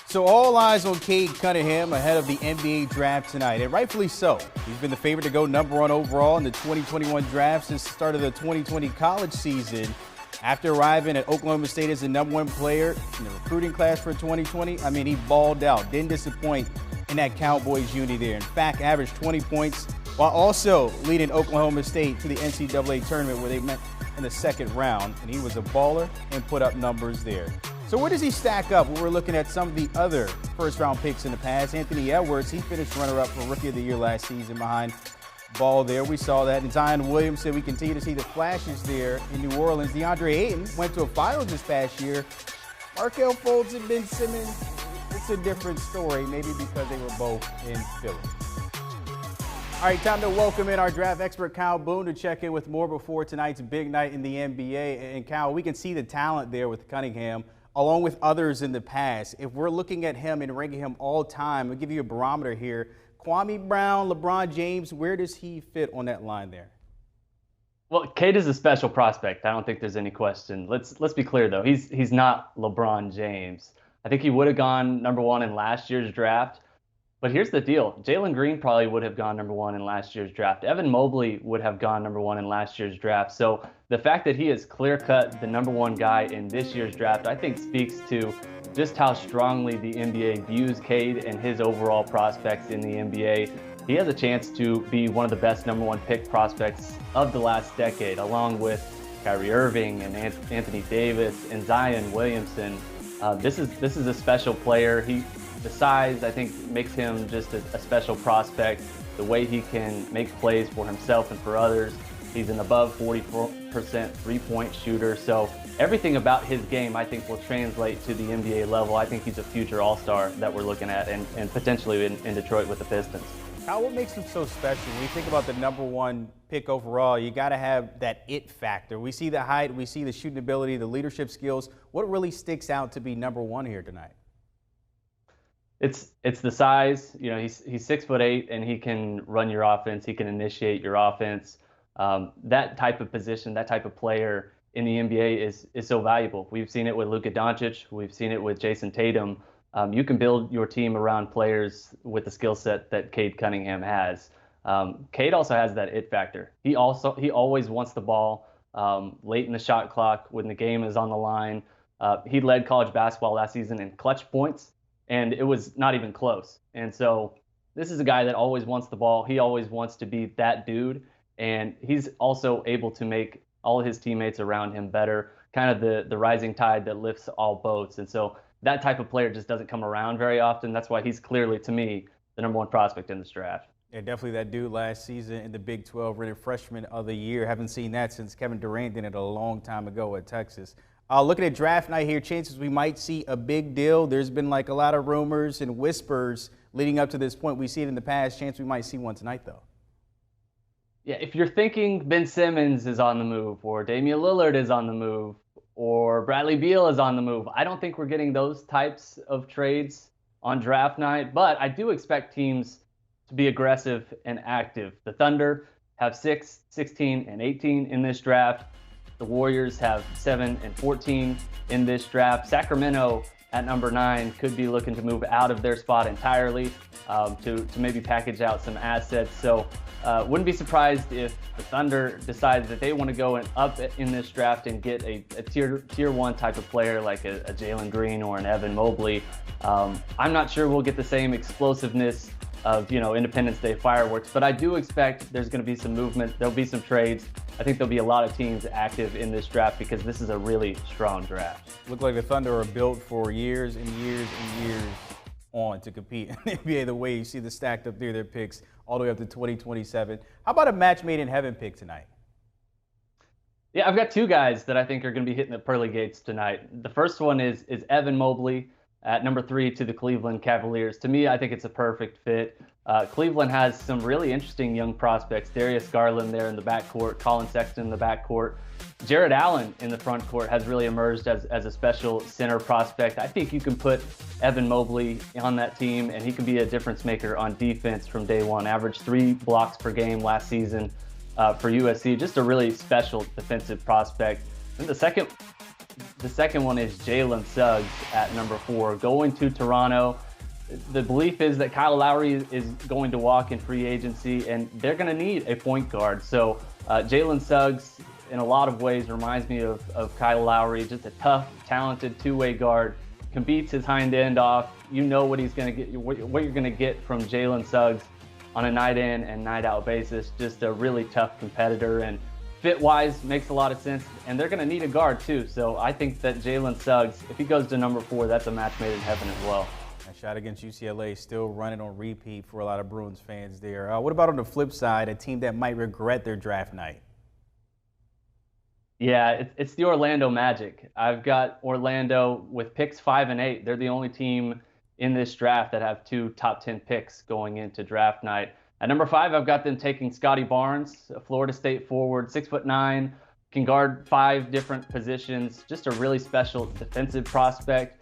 So all eyes on Cade Cunningham ahead of the NBA draft tonight, and rightfully so. He's been the favorite to go #1 overall in the 2021 draft since the start of the 2020 college season. After arriving at Oklahoma State as the #1 player in the recruiting class for 2020, he balled out. Didn't disappoint in that Cowboys uni there. In fact, averaged 20 points while also leading Oklahoma State to the NCAA tournament where they met in the second round. And he was a baller and put up numbers there. So where does he stack up when we're looking at some of the other first-round picks in the past? Anthony Edwards, he finished runner-up for Rookie of the Year last season behind Ball there. We saw that. And Zion Williamson, we continue to see the flashes there in New Orleans. DeAndre Ayton went to a finals this past year. Markelle Fultz and Ben Simmons, it's a different story, maybe because they were both in Philly. All right, time to welcome in our draft expert, Kyle Boone, to check in with more before tonight's big night in the NBA. And Kyle, we can see the talent there with Cunningham, along with others in the past. If we're looking at him and ranking him all time, I'll give you a barometer here. Kwame Brown, LeBron James, where does he fit on that line there? Well, Cade is a special prospect. I don't think there's any question. Let's be clear, though. He's not LeBron James. I think he would have gone #1 in last year's draft. But here's the deal. Jalen Green probably would have gone #1 in last year's draft. Evan Mobley would have gone #1 in last year's draft. So the fact that he is clear-cut the #1 guy in this year's draft, I think speaks to just how strongly the NBA views Cade and his overall prospects in the NBA. He has a chance to be one of the best #1 pick prospects of the last decade, along with Kyrie Irving and Anthony Davis and Zion Williamson. This is a special player. The size, I think, makes him just a special prospect. The way he can make plays for himself and for others. He's an above 40% three-point shooter. So everything about his game, I think, will translate to the NBA level. I think he's a future all-star that we're looking at and potentially in Detroit with the Pistons. How, what makes him so special? When you think about the #1 pick overall, you got to have that it factor. We see the height, we see the shooting ability, the leadership skills. What really sticks out to be #1 here tonight? It's the size. You know, he's 6'8" and he can run your offense. He can initiate your offense. That type of position, that type of player in the NBA is so valuable. We've seen it with Luka Doncic. We've seen it with Jason Tatum. You can build your team around players with the skill set that Cade Cunningham has. Cade also has that it factor. He always wants the ball late in the shot clock when the game is on the line. He led college basketball last season in clutch points, and it was not even close. And so this is a guy that always wants the ball. He always wants to be that dude, and he's also able to make all of his teammates around him better, kind of the rising tide that lifts all boats. And so that type of player just doesn't come around very often. That's why he's clearly, to me, the #1 prospect in this draft. Yeah, definitely that dude last season in the Big 12, rated freshman of the year. Haven't seen that since Kevin Durant did it a long time ago at Texas. Looking at draft night here, chances we might see a big deal. There's been like a lot of rumors and whispers leading up to this point. We see it in the past. Chance we might see one tonight, though. Yeah, if you're thinking Ben Simmons is on the move, or Damian Lillard is on the move, or Bradley Beal is on the move, I don't think we're getting those types of trades on draft night, but I do expect teams to be aggressive and active. The Thunder have 6, 16, and 18 in this draft. The Warriors have 7 and 14 in this draft. Sacramento at #9 could be looking to move out of their spot entirely to maybe package out some assets. So wouldn't be surprised if the Thunder decides that they want to go up in this draft and get a tier 1 type of player like a Jalen Green or an Evan Mobley. I'm not sure we'll get the same explosiveness of Independence Day fireworks, but I do expect there's going to be some movement. There'll be some trades. I think there'll be a lot of teams active in this draft because this is a really strong draft. Look like the Thunder are built for years and years and years on to compete in the NBA the way you see the stacked up there, their picks all the way up to 2027. How about a match made in heaven pick tonight? Yeah, I've got 2 guys that I think are going to be hitting the pearly gates tonight. The first one is Evan Mobley at #3 to the Cleveland Cavaliers. To me, I think it's a perfect fit. Cleveland has some really interesting young prospects. Darius Garland there in the backcourt, Colin Sexton in the backcourt. Jared Allen in the front court has really emerged as a special center prospect. I think you can put Evan Mobley on that team, and he can be a difference maker on defense from day one. Averaged 3 blocks per game last season for USC. Just a really special defensive prospect. And the second the second one is Jalen Suggs at number 4, going to Toronto. The belief is that Kyle Lowry is going to walk in free agency, and they're going to need a point guard. So Jalen Suggs, in a lot of ways, reminds me of Kyle Lowry, just a tough, talented two-way guard, can beat his hind end off. You know what he's going to get, what you're going to get from Jalen Suggs on a night in and night out basis. Just a really tough competitor, and fit-wise makes a lot of sense. And they're going to need a guard too. So I think that Jalen Suggs, if he goes to number 4, that's a match made in heaven as well. That shot against UCLA still running on repeat for a lot of Bruins fans there. What about on the flip side, a team that might regret their draft night? Yeah, it's the Orlando Magic. I've got Orlando with picks 5 and 8. They're the only team in this draft that have 2 top 10 picks going into draft night. At number 5, I've got them taking Scotty Barnes, a Florida State forward, 6'9", can guard 5 different positions, just a really special defensive prospect.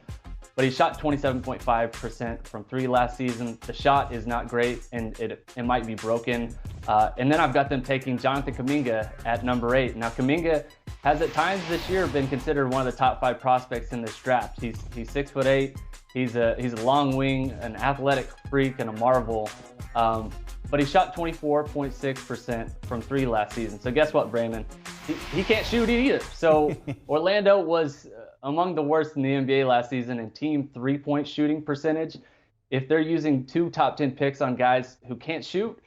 But he shot 27.5% from 3 last season. The shot is not great, and it might be broken. And then I've got them taking Jonathan Kuminga at number 8. Now, Kuminga has at times this year been considered one of the top 5 prospects in this draft. He's 6'8". He's a long wing, an athletic freak, and a marvel. But he shot 24.6% from 3 last season. So guess what, Brandon? He can't shoot either. So Orlando was among the worst in the NBA last season in team 3-point shooting percentage. If they're using 2 top 10 picks on guys who can't shoot,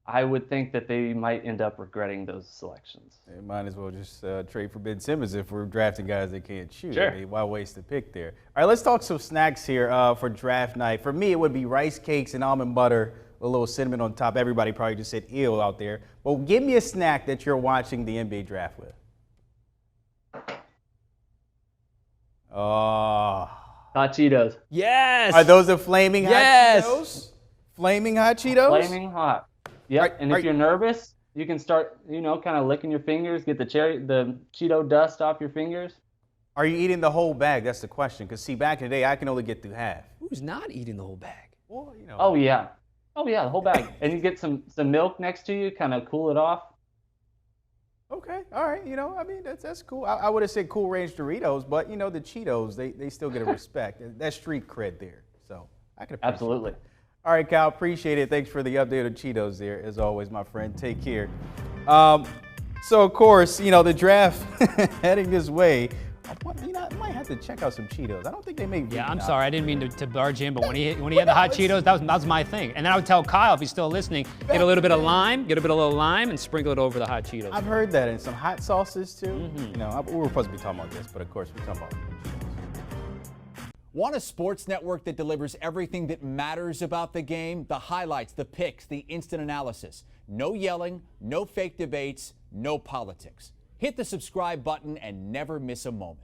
I would think that they might end up regretting those selections. They might as well just trade for Ben Simmons if we're drafting guys that can't shoot. Sure. I mean, why waste the pick there? All right, let's talk some snacks here for draft night. For me, it would be rice cakes and almond butter, a little cinnamon on top. Everybody probably just said ew out there. Well, give me a snack that you're watching the NBA draft with. Oh. Hot Cheetos. Yes. Are those the flaming hot Yes. Cheetos? Flaming hot Cheetos? Flaming hot. Yep. And if you're nervous, you can start, kind of licking your fingers, get the Cheeto dust off your fingers. Are you eating the whole bag? That's the question. Because, see, back in the day, I can only get through half. Who's not eating the whole bag? Well, Oh, yeah. Oh, yeah, the whole bag. And you get some milk next to you, kind of cool it off. Okay, all right. That's cool. I would have said Cool Ranch Doritos, but, the Cheetos, they still get a respect. That's street cred there. So I can appreciate Absolutely. it. All right, Kyle, appreciate it. Thanks for the update of Cheetos there, as always, my friend. Take care. So, of course, the draft heading this way. I might have to check out some Cheetos. I don't think they make. Yeah, I'm sorry. I didn't mean to barge in, but when he had the hot Cheetos, that was my thing. And then I would tell Kyle, if he's still listening, get a little bit of lime, and sprinkle it over the hot Cheetos. I've heard that, and some hot sauces too. Mm-hmm. We were supposed to be talking about this, but of course we're talking about Cheetos. Want a sports network that delivers everything that matters about the game? The highlights, the picks, the instant analysis. No yelling, no fake debates, no politics. Hit the subscribe button and never miss a moment.